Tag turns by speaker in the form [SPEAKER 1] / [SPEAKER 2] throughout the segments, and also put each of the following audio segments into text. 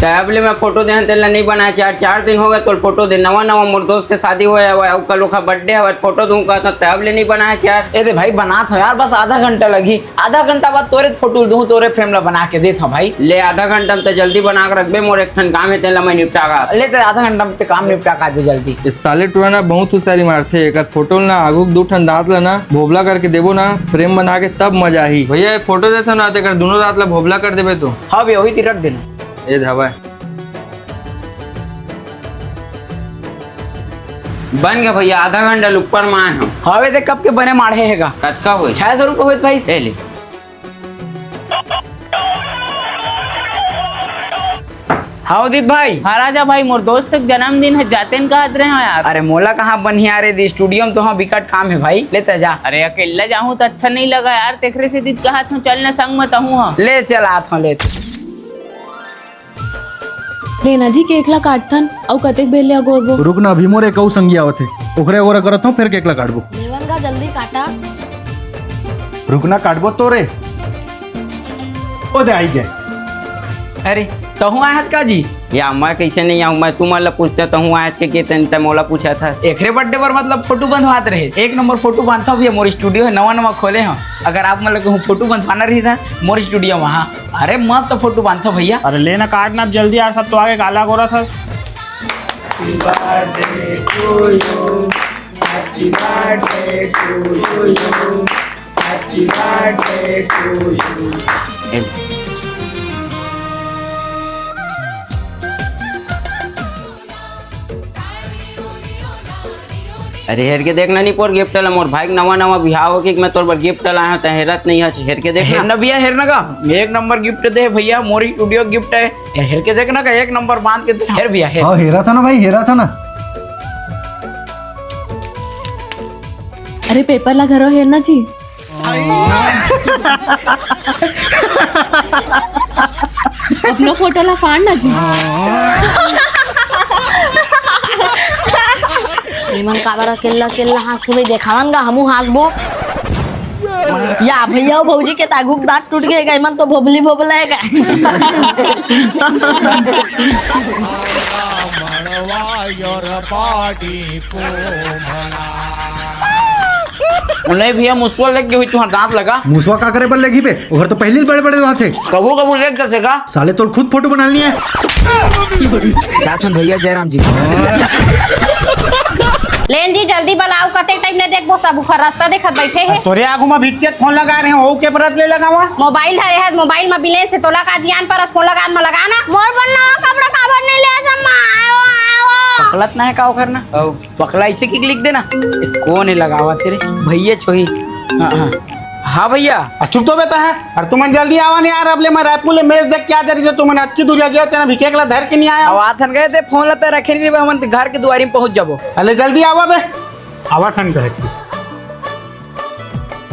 [SPEAKER 1] तबले में फोटो दे तेला नहीं बनाया 4 दिन हो गए तो फोटो दे नवा मोर दोस्त के शादी हुआ है कल ओखा बर्थडे है फोटो दूंगा तो तबले नहीं बनाया यार।
[SPEAKER 2] ए दे भाई बना था यार, बस आधा घंटा लगी, आधा घंटा बाद तोरे फोटो दूं तोरे फ्रेम ला बना के दे था भाई।
[SPEAKER 1] ले आधा घंटा में तो जल्दी बना के रखबे मोर एक ठन काम है तेला मैं निपटा का
[SPEAKER 2] ले ते आधा घंटा में ते काम निपटा का जल्दी।
[SPEAKER 3] इस साले टुआ ना बहुत हुशारी मारते एक फोटो ना आगू दो ठन दांत ला ना भोबला करके देबो ना फ्रेम बना के तब मजा ही। भैया ये फोटो देता ना तेकर दोनों दांत ला भोबला कर देबे तो
[SPEAKER 2] हाँ भैया वही ती रख देना।
[SPEAKER 3] ए धावा
[SPEAKER 1] बन गया भैया आधा घंटा ऊपर में आए हम।
[SPEAKER 2] हाँ वे कब के बने माढ़े हैगा
[SPEAKER 1] कतका हुए
[SPEAKER 2] 600 रुपये हुए भाई।
[SPEAKER 1] ले ले
[SPEAKER 2] हाँ उदित भाई।
[SPEAKER 4] हाँ राजा भाई मोर दोस्त का जन्मदिन है, जाते न कहत रहे हो यार।
[SPEAKER 2] अरे मोला कहाँ बनिया रे दी स्टूडियो में तो हाँ विकट काम है भाई, लेते जा।
[SPEAKER 4] अरे अकेला जाऊँ तो अच्छा नहीं लगा यार, तेखरे से दीद कहत हूँ चल न संग में तहूँ। हाँ
[SPEAKER 2] ले चल आत हूँ ले
[SPEAKER 5] लेना जी केक ला काटथन और कतेक बेल ले अगोरबो।
[SPEAKER 6] रुक ना अभी मोरे कऊ संगी आवत है ओकरे ओकरे करत हूं फिर केक ला काटबो।
[SPEAKER 5] लेवन का जल्दी काटा।
[SPEAKER 6] रुक ना काटबो तो रे ओ दे आई गए।
[SPEAKER 2] अरे तो हूँ आज का जी
[SPEAKER 1] या मैं कैसे नहीं आऊँ मैं तुम मतलब पूछते तो हूँ आज के तन मोला पूछा था
[SPEAKER 2] एकरे बर्थडे पर मतलब फोटो बंधवाते रहे, एक नंबर फोटो बांधता हूँ भैया। मोर स्टूडियो है नवा खोले हैं, अगर आप मतलब फोटो बंधवाना रही था मोर स्टूडियो वहाँ, अरे मस्त फोटो बांधता भैया।
[SPEAKER 7] अरे लेना काटना अब जल्दी यार, सब तो आगे काला गोरा था।
[SPEAKER 1] अरे हेर के देखना नहीं पोर गिफ्ट ला मोर भाई नवा बिहाव हो कि मैं तोर पर गिफ्ट लाया हूं त हेरत नहीं है हेर के देखना।
[SPEAKER 2] हेरना भैया हेरना का एक नंबर गिफ्ट दे भैया, मोरी स्टूडियो गिफ्ट है, हेर के देखना का एक नंबर बांध के दे। हेर भैया हेर।
[SPEAKER 6] हाँ हेरा था ना भाई, हेरा था ना।
[SPEAKER 5] अरे पेपर ला घरो हेरना जी। अपना फोटो ला फाड़ना जी।
[SPEAKER 8] मन काबर अकेला अकेला हंसते भाई देखावन गा हमू हंसबो या भैया भौजी के तागुक दांत टूट गए मन तो भोबली भोबला है
[SPEAKER 2] नहीं भैया मुसवा लग गई हुई तुम्हारा दांत लगा।
[SPEAKER 6] मुसवा का करे पर लगी पे उधर तो पहले बड़े बड़े दांत थे।
[SPEAKER 2] कबू कबू लेट कर सका
[SPEAKER 6] साले तो खुद फोटो बना लिया है।
[SPEAKER 2] क्या था भैया जयराम जी।
[SPEAKER 9] लेन जी जल्दी बनाओ, कते टाइम ने देखबो सब उखर रास्ता देखत बैठे है।
[SPEAKER 7] तोरे आगू में भिच्चेत फोन लगा रहे हो के परत ले लगावा
[SPEAKER 9] मोबाइल धरे है, मोबाइल में बिलेन से तोला का जियान पर फोन लगाना मोर बनना कपड़ा काबर नहीं ले जम्मा आयो आयो
[SPEAKER 2] पकलत ना है का करना पकला इसे की लिख देना कौन है लगावा तेरे भैया छोही। हाँ भैया
[SPEAKER 7] चुप तो बेटा है और तुम जल्दी आवा नहीं यार। अब ले मैं रायपुर ले मैच देख के आ जा रही तुमने अच्छी दूरिया गया तेरा भिकेकला धर के नहीं आया।
[SPEAKER 2] आवाथन गए थे फोन लता रखे नहीं हम घर के दुआरी में पहुंच जाबो।
[SPEAKER 7] अरे जल्दी आवा बे आवाथन कहे थी।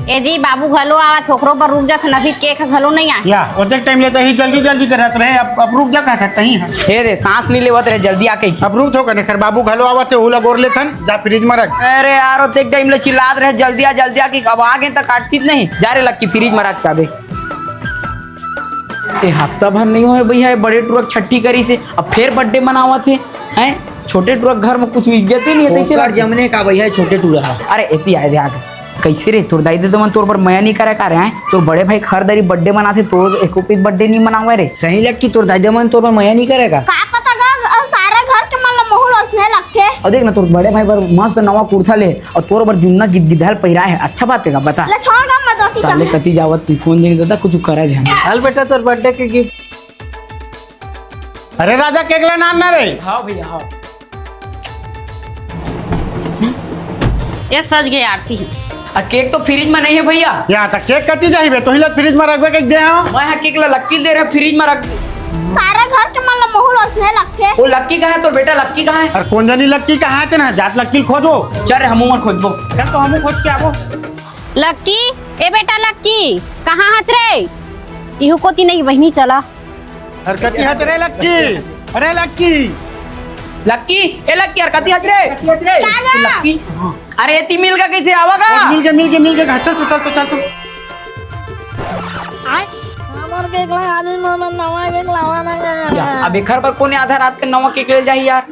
[SPEAKER 9] ए जी बाबू घलो आवा छोकरो पर रुक जात नभी केक घलो नहीं आ
[SPEAKER 7] या ओते टाइम लेता ही जल्दी जल्दी करत रहे। अब रुक जा कहता ही है
[SPEAKER 2] हे रे सांस नहीं लेवत रहे जल्दी आके
[SPEAKER 7] अब रुक तो कने खर बाबू घलो आवते हुला गोर लेथन जा फ्रिज में रख।
[SPEAKER 2] अरे यार ओते टाइम ले चिल्लात रहे जल्दी आ कि अब आगे तक काटती नहीं जा रे लक्की फ्रिज में रख काबे। ए हफ्ता भर नहीं होए भैया बड़े ट्रक छट्टी करी से अब फिर बर्थडे मनावा थे हैं। छोटे ट्रक घर में कुछ इज्जत ही नहीं है तैसे जमने का भैया छोटे टूरा। अरे एपी आए थे आगे कैसे रे तोर दाई दे तो मन तोर पर मया नहीं करे का रहे हैं। तोर बड़े भाई खर दरी बर्थडे मनाते तोर एकोपित बर्थडे नहीं मनावे रे सही लग कि तोर दाई दे मन तोर पर मया नहीं करेगा
[SPEAKER 8] का पता गा सारा घर के मन मोहल हंसने लगते।
[SPEAKER 2] और देख ना तोर बड़े भाई पर मस्त नवा कुर्ता ले और तोर पर जुन्ना गिद्दल पहिरा है अच्छा बात है का बता।
[SPEAKER 8] ले छोड़ गा मत होती
[SPEAKER 2] साले कति जावत तू फोन नहीं देता कुछ करे जा हाल बेटा तोर बर्थडे के गिफ्ट।
[SPEAKER 7] अरे राजा केकला नाम ना रे।
[SPEAKER 2] हां भैया हां
[SPEAKER 9] ये सज गई आरती है।
[SPEAKER 2] केक तो फ्रिज में नहीं है भैया।
[SPEAKER 7] या त केक कति चाहिए तो हिलत फ्रिज में रखबे के दे हो।
[SPEAKER 2] मैं केक ला लक्की दे रहे फ्रिज में रख।
[SPEAKER 8] सारा घर के मन मोहल हंसने लगते।
[SPEAKER 2] वो लक्की कहाँ है तोर बेटा लक्की कहाँ है।
[SPEAKER 7] और कौन जानी लक्की कहाँ है ना जात लक्की खोजो
[SPEAKER 2] चल हम मन खोजबो
[SPEAKER 7] चल तो हम खोज के आबो।
[SPEAKER 9] लक्की ए बेटा लक्की कहाँ हच रे इहो कोती नहीं बहनी चला
[SPEAKER 7] और कति हच रे लक्की। अरे लक्की
[SPEAKER 2] लक्की ए लक्की यार कति हज रे लक्की। अरे एती मिल का कैसे आवागा
[SPEAKER 7] मिल के चल तो
[SPEAKER 8] हमार केक लगा दी मामा नवा केक लावा ना
[SPEAKER 2] या, अब एक पर कोने आधा रात के नवा केक ले जाही यार।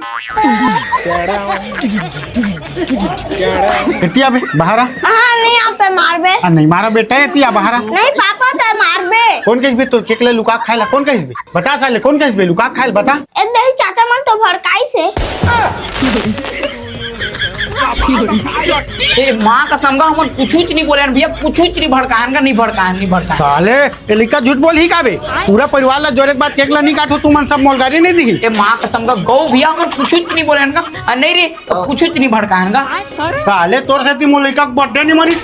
[SPEAKER 7] एतिया बे बाहर आ।
[SPEAKER 9] हाँ नहीं आप तो मार बे
[SPEAKER 7] नहीं मारा बेटा एतिया बाहर आ।
[SPEAKER 9] नहीं पापा तो मार बे
[SPEAKER 7] कौन कहिस बे तो केक ले लुका खाइला कौन कहिस बे बता साले कौन कहिस बे लुका खाइल बता।
[SPEAKER 9] ए दही चाचा मन तो भड़काई से
[SPEAKER 2] ए माँ का समगा हम कुछ नहीं बोले भैया, कुछ नहीं भड़काहन का, नहीं भड़काहन।
[SPEAKER 7] साले ये लिखा झूठ बोल ही का बे पूरा परिवार ला जोरे के बाद केक ला नहीं काटो तू मन सब मोलगारी नहीं दी।
[SPEAKER 2] ए माँ का समगा गौ भैया हम कुछ नहीं बोले का, नहीं रे कुछ नहीं भड़काहन का।
[SPEAKER 7] साले तोर से ती मोलिका बर्थडे नहीं मरी